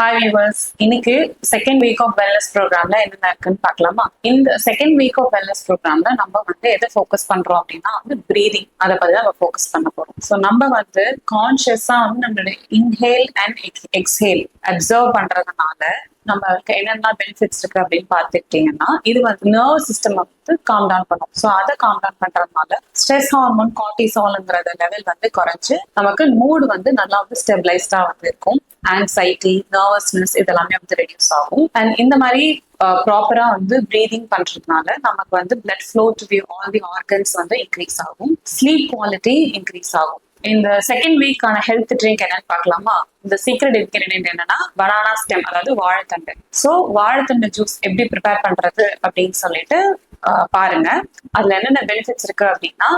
Hi viewers, இன்னைக்கு second week of wellness ப்ரோக்ராம்ல என்னென்ன இருக்குன்னு பார்க்கலாமா? இந்த செகண்ட் வீக் ஆஃப் வெல்னஸ் ப்ரோக்ராம்ல நம்ம எதை ஃபோக்கஸ் பண்றோம் அப்படின்னா பிரீதிங். அதை பத்தி தான் நம்ம ஃபோக்கஸ் பண்ண போறோம். ஸோ நம்ம கான்ஷியஸா நம்மளுடைய இன்ஹேல் அண்ட் எக்ஸ்ஹேல் அப்சர்வ் பண்றதுனால நம்மளுக்கு என்னென்ன பெனிஃபிட்ஸ் இருக்கு அப்படின்னு பார்த்துக்கிட்டீங்கன்னா, இது நர்வ் சிஸ்டம் காம் டவுன் பண்ணும். ஸோ அதை காம் டவுன் பண்றதுனால ஸ்ட்ரெஸ் ஹார்மோன் கார்டிசால்ங்கிற லெவல் குறைஞ்சு நமக்கு மூடு நல்லா ஸ்டெபிளைஸ்டா இருக்கும். ஆங்ஸைட்டி, நர்வஸ்னஸ் இதெல்லாமே ரெடியூஸ் ஆகும். அண்ட் இந்த மாதிரி ப்ராப்பரா பிரீதிங் பண்றதுனால நமக்கு blood flow to the all the organs increase ஆகும். ஸ்லீப் குவாலிட்டி இன்க்ரீஸ் ஆகும். இந்த செகண்ட் வீக்கான ஹெல்த் ட்ரிங்க் என்னன்னு பார்க்கலாமா? இந்த சீக்ரெட் இன்கிரிடியன்ட் என்னன்னா பனானா ஸ்டெம், அதாவது வாழைத்தண்டு. ஸோ வாழைத்தண்டு ஜூஸ் எப்படி ப்ரிப்பேர் பண்றது அப்படின்னு சொல்லிட்டு பாருங்க. அதுல என்னென்ன பெனிஃபிட்ஸ் இருக்கு அப்படின்னா,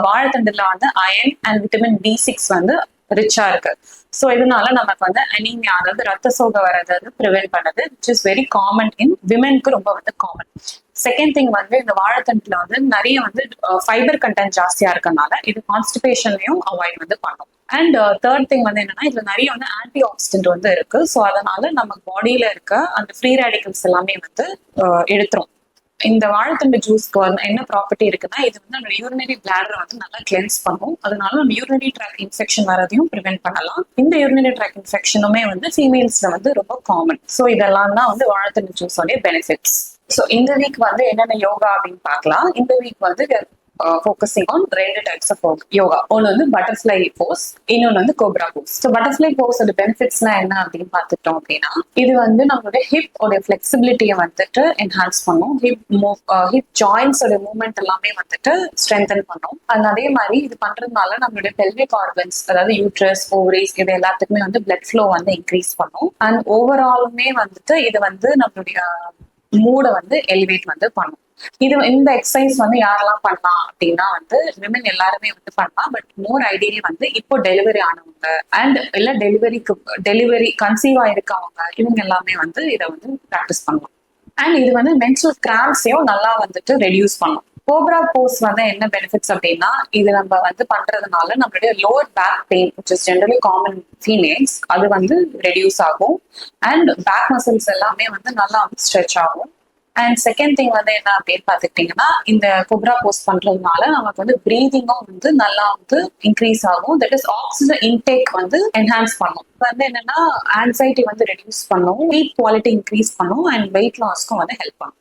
வாழைத்தண்டுல அயன் அண்ட் விட்டமின் B6 ரிச்சா இருக்கு. ஸோ இதனால நமக்கு அனீமியா, அதாவது ரத்த சோகை வர்றது ப்ரிவென்ட் பண்ணுது, which is very common in விமென்க்கு, ரொம்ப காமன். செகண்ட் திங் இந்த வாழைத்தண்டுல நிறைய ஃபைபர் கண்டென்ட் ஜாஸ்தியா இருக்கனால இது கான்ஸ்டிபேஷன்லயும் அவாய்ட் பண்ணும். அண்ட் தேர்ட் திங் என்னன்னா, இதுல நிறைய ஆன்டி ஆக்சிடென்ட் இருக்கு. ஸோ அதனால நம்ம பாடியில இருக்க அந்த ஃப்ரீ ரேடிக்கல்ஸ் எல்லாமே எடுத்துரும். இந்த வாழைத்தண்டு ஜூஸ்க்கு என்ன ப்ராப்பர்ட்டி இருக்குன்னா, இது நம்ம யூரினரி பிளாடரை நல்லா கிளென்ஸ் பண்ணும். அதனால நம்ம யூரினரி ட்ராக் இன்ஃபெக்ஷன் வரதையும் ப்ரிவென்ட் பண்ணலாம். இந்த யூரினரி ட்ராக் இன்ஃபெக்ஷனுமே ஃபீமேல்ஸ்ல ரொம்ப காமன். ஸோ இதெல்லாம் தான் வாழைத்தண்டு ஜூஸோடைய பெனிஃபிட்ஸ். ஸோ இந்த வீக் என்னென்ன யோகா அப்படின்னு பார்க்கலாம். இந்த வீக் focusing on ரெண்டு டைப்ஸ் ஆஃப் யோகா. ஒன்று பட்டர்ஃப்ளை போஸ், இன்னொன்று cobra pose. So butterfly pose பெனிஃபிட்ஸ்லாம் என்ன அப்படின்னு பார்த்துட்டோம் அப்படின்னா, இது நம்மளுடைய ஹிப் உடைய ஃபிளெக்சிபிலிட்டியை என்ஹான்ஸ் பண்ணும். ஹிப் ஜாயின்ஸ் உடைய மூவ்மெண்ட் எல்லாமே ஸ்ட்ரென்தன் பண்ணும். அது அதே மாதிரி இது பண்றதுனால நம்மளுடைய பெல்விக் ஆர்கன்ஸ், அதாவது யூட்ரஸ், ஓவரிஸ், இது எல்லாத்துக்குமே பிளட் ஃப்ளோ வின்க்ரீஸ் பண்ணும். அண்ட் ஓவராலுமே இது நம்மளுடைய மூடை எலிவேட் பண்ணும். இந்த எக்ஸசைஸ் யாரெல்லாம் பண்ணலாம் அப்படின்னா, விமன் எல்லாருமே பண்ணலாம். பட் மோர் ஐடியலி இப்போ டெலிவரி ஆனவங்க அண்ட் இல்ல டெலிவரி கன்சீவ் ஆயிருக்கவங்க, இவங்க எல்லாமே இதை ப்ராக்டிஸ் பண்ணலாம். அண்ட் இது மென்சுரல் கிராம்ஸையும் நல்லா ரெடியூஸ் பண்ணும். கோப்ரா போஸ் என்ன பெனிஃபிட்ஸ் அப்படின்னா, இது நம்ம பண்றதுனால நம்மளுடைய lower back pain, which is generally common females, அது ரெடியூஸ் ஆகும். அண்ட் பேக் மசில்ஸ் எல்லாமே நல்லா ஸ்ட்ரெச் ஆகும். அண்ட் செகண்ட் திங் என்ன அப்படின்னு பார்த்துக்கிட்டீங்கன்னா, இந்த கோப்ரா போஸ் பண்றதுனால நமக்கு பிரீதிங்கும் நல்லா இன்க்ரீஸ் ஆகும். That is oxygen intake enhance பண்ணும். என்னன்னா ஆங்ஸைட்டி ரெடியூஸ் பண்ணும், ஸ்லீப் குவாலிட்டி இன்க்ரீஸ் பண்ணும். அண்ட் வெயிட் லாஸ்க்கும் ஹெல்ப் பண்ணும்.